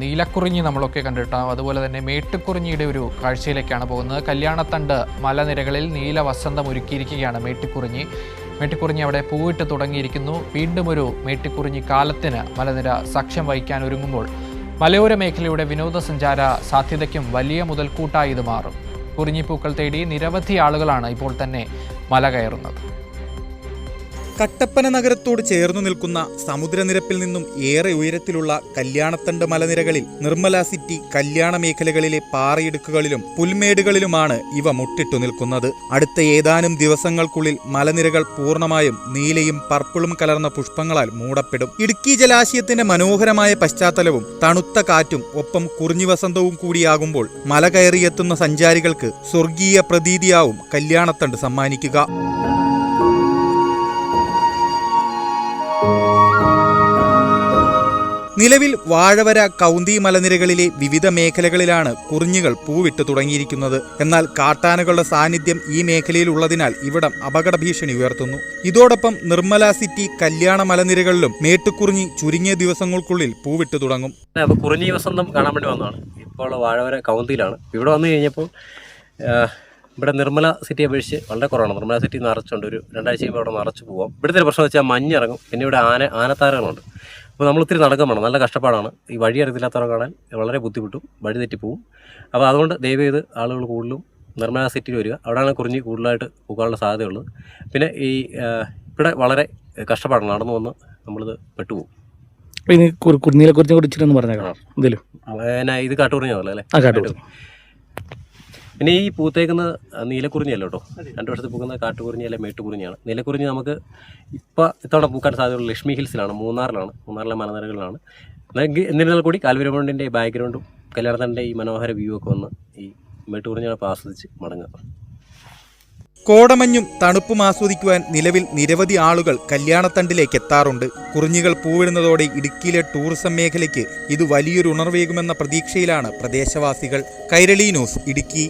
നീലക്കുറിഞ്ഞി നമ്മളൊക്കെ കണ്ടിട്ടാണ്. അതുപോലെ തന്നെ മേട്ടുക്കുറിഞ്ഞിയുടെ ഒരു കാഴ്ചയിലേക്കാണ് പോകുന്നത്. കല്യാണത്തണ്ട് മലനിരകളിൽ നീല വസന്തം ഒരുക്കിയിരിക്കുകയാണ് മേട്ടുക്കുറിഞ്ഞി അവിടെ പൂവിട്ട് തുടങ്ങിയിരിക്കുന്നു. വീണ്ടും ഒരു മേട്ടുക്കുറിഞ്ഞി കാലത്തിന് മലനിര സാക്ഷ്യം വഹിക്കാൻ ഒരുങ്ങുമ്പോൾ മലയോര മേഖലയുടെ വിനോദസഞ്ചാര സാധ്യതയ്ക്കും വലിയ മുതൽക്കൂട്ടായി ഇത് മാറും. കുറിഞ്ഞിപ്പൂക്കൾ തേടി നിരവധി ആളുകളാണ് ഇപ്പോൾ തന്നെ മല കയറുന്നത്. കട്ടപ്പന നഗരത്തോട് ചേർന്നു നിൽക്കുന്ന സമുദ്രനിരപ്പിൽ നിന്നും ഏറെ ഉയരത്തിലുള്ള കല്യാണത്തണ്ട് മലനിരകളിൽ നിർമ്മല സിറ്റി കല്യാണ മേഖലകളിലെ പാറയിടുക്കുകളിലും പുൽമേടുകളിലുമാണ് ഇവ മുട്ടിട്ടു നിൽക്കുന്നത്. അടുത്ത ഏതാനും ദിവസങ്ങൾക്കുള്ളിൽ മലനിരകൾ പൂർണ്ണമായും നീലയും പർപ്പിളും കലർന്ന പുഷ്പങ്ങളാൽ മൂടപ്പെടും. ഇടുക്കി ജലാശയത്തിന്റെ മനോഹരമായ പശ്ചാത്തലവും തണുത്ത കാറ്റും ഒപ്പം കുറിഞ്ഞി വസന്തവും കൂടിയാകുമ്പോൾ മല കയറിയെത്തുന്ന സഞ്ചാരികൾക്ക് സ്വർഗീയ പ്രതീതിയാവും കല്യാണത്തണ്ട് സമ്മാനിക്കുക. നിലവിൽ വാഴവര, കൗന്തി മലനിരകളിലെ വിവിധ മേഖലകളിലാണ് കുറിഞ്ഞികൾ പൂവിട്ട് തുടങ്ങിയിരിക്കുന്നത്. എന്നാൽ കാട്ടാനകളുടെ സാന്നിധ്യം ഈ മേഖലയിൽ ഉള്ളതിനാൽ ഇവിടം അപകട ഭീഷണി ഉയർത്തുന്നു. ഇതോടൊപ്പം നിർമ്മല സിറ്റി കല്യാണ മലനിരകളിലും മേട്ടുക്കുറിഞ്ഞി ചുരുങ്ങിയ ദിവസങ്ങൾക്കുള്ളിൽ പൂവിട്ട് തുടങ്ങും. കുറിഞ്ഞി വസന്തം കാണാൻ വേണ്ടി വന്നതാണ്. ഇപ്പോൾ വാഴവര കൗന്തിയിലാണ്. ഇവിടെ വന്നു കഴിഞ്ഞപ്പോൾ ഇവിടെ നിർമ്മല സിറ്റിയെ അപേക്ഷിച്ച് വളരെ കുറവാണ്. നിർമ്മല സിറ്റി നിറച്ചുണ്ട്. ഒരു 2 ആഴ്ച കഴിയുമ്പോൾ അവിടെ നിറച്ച് പോകാം. ഇവിടുത്തെ പ്രശ്നം വെച്ചാൽ മഞ്ഞിറങ്ങും. പിന്നെ ഇവിടെ ആനത്താരകളുണ്ട്. അപ്പോൾ നമ്മൾ ഒത്തിരി നടക്കാൻ വേണം. നല്ല കഷ്ടപ്പാടാണ്. ഈ വഴി അറിയത്തില്ലാത്തവരെ കാണാൻ വളരെ ബുദ്ധിമുട്ടും, വഴി തെറ്റിപ്പോവും. അപ്പോൾ അതുകൊണ്ട് ദയവ് ചെയ്ത് ആളുകൾ കൂടുതലും നിർമ്മല സിറ്റിയിൽ വരിക. അവിടെയാണ് കുറിഞ്ഞി കൂടുതലായിട്ട് പോകാനുള്ള സാധ്യതയുള്ളത്. പിന്നെ ഈ ഇവിടെ വളരെ കഷ്ടപ്പാടാണ്. നടന്നു വന്ന് നമ്മളിത് പെട്ടുപോകും. കുറിഞ്ഞിയെ കുറിച്ചിട്ടൊന്ന് പറഞ്ഞേക്കണം. ഇത് കാട്ടുകുറിഞ്ഞാണല്ലോ അല്ലേ? പിന്നെ ഈ പൂത്തേക്കുന്നത് നീലക്കുറിഞ്ഞിയല്ല കേട്ടോ. 2 വർഷത്തിൽ പൂക്കുന്ന കാട്ടുകുറിഞ്ഞി അല്ലെ മേട്ടുകുറിഞ്ഞിയാണ്. നീലക്കുറിഞ്ഞി നമുക്ക് ഇത്തവണ പൂക്കാൻ സാധ്യതയുള്ള ലക്ഷ്മി ഹിൽസിലാണ്, മൂന്നാറിലെ മലനിരകളിലാണ്. എന്നിരുന്നാൽ കൂടി കാൽവരമൗണ്ടിൻ്റെ ബാക്ക്ഗ്രൗണ്ടും കല്യാണത്തിൻ്റെ ഈ മനോഹര വ്യൂ ഒക്കെ വന്ന് ഈ മേട്ടുകുറിഞ്ഞിനെ ആസ്വദിച്ച് മടങ്ങുക. കോടമഞ്ഞും തണുപ്പും ആസ്വദിക്കുവാൻ നിലവിൽ നിരവധി ആളുകൾ കല്യാണത്തണ്ടിലേക്ക് എത്താറുണ്ട്. കുറിഞ്ഞികൾ പൂവിടുന്നതോടെ ഇടുക്കിയിലെ ടൂറിസം മേഖലയ്ക്ക് ഇത് വലിയൊരു ഉണർവേകുമെന്ന പ്രതീക്ഷയിലാണ് പ്രദേശവാസികൾ. കൈരളി ന്യൂസ്, ഇടുക്കി.